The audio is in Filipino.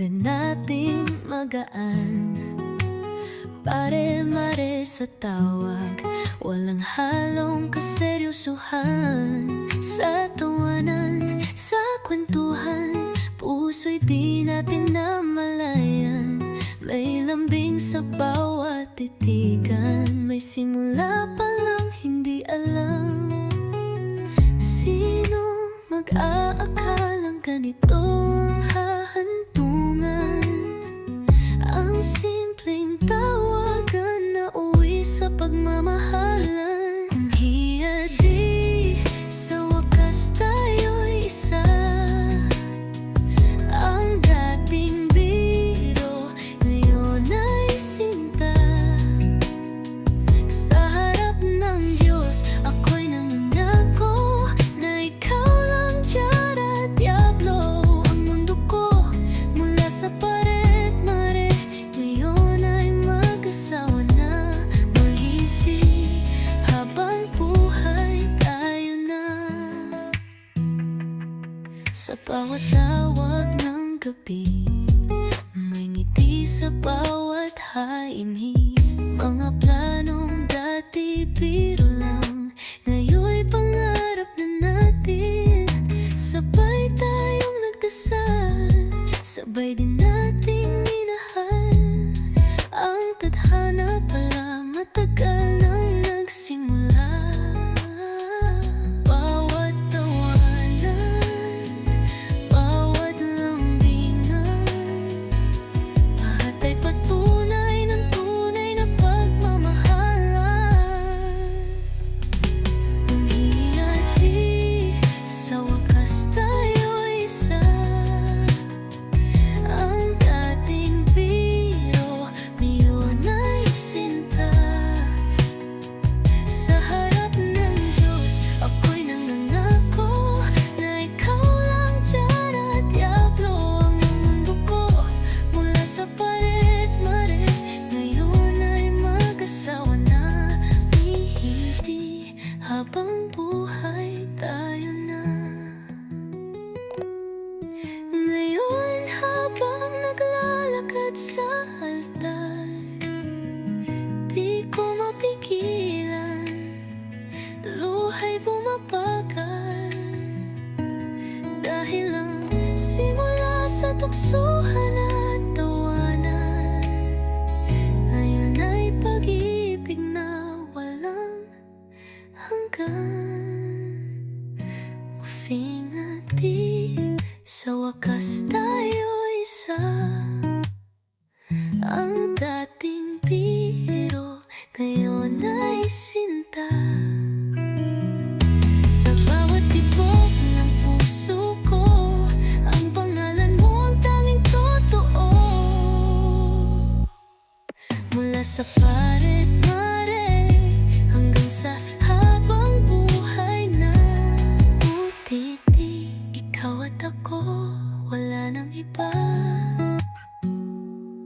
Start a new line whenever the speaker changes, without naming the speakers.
agad nating magaan. Pare-mare sa tawag, walang halong kaseryosohan. Sa tawanan, sa kwentuhan, puso'y di natin namalayan. May lambing sa bawat titigan, may simula pa lang hindi alam. Sino mag-aakalang ganitong hahantungan? Ang simpleng tawagan na uwi sa pagmamahalan. Kung hiya di, sa wakas tayo'y isa. Ang dating biro, ngayon ay sinta. Sa harap ng Diyos, ako'y nangangako na ikaw lang, Tiyara, Diablo. Ang mundo ko mula sa paret-mare, ngayon ay mag-asawa na. Mahiti habang buhay tayo na. Sa bawat tawag ng gabi, may ngiti sa bawat haimhim. Mga planong dati biro lang, ngayon'y pangarap na natin. Sabay tayong nagdasal, sabay din nating minahal. Ang tadhana pala matagal nang nagsimula. Bawat tawanan, bawat lambingan, lahat ay patunay ng tunay na pagmamahalan. Kung hiyati, sa wakas tayo'y isa. Ang dating biro, ngayon ay sinta. Sa harap ng Diyos, ako'y nangangako na ikaw lang, Tiyara, Diablo. Ang mundo ko mula sa paret-mare, ngayon ay mag-asawa na. Mihiti habang buhay tayo na. Ngayon habang naglalakad sa altar, di ko mapigilan, luha'y bumabagal. Dahil ang simula sa tuksuhan at tawanan, ngayon ay pag-ibig na walang hanggan. Ufingati, sa wakas tayo'y isa. Ang dating biro, ngayon ay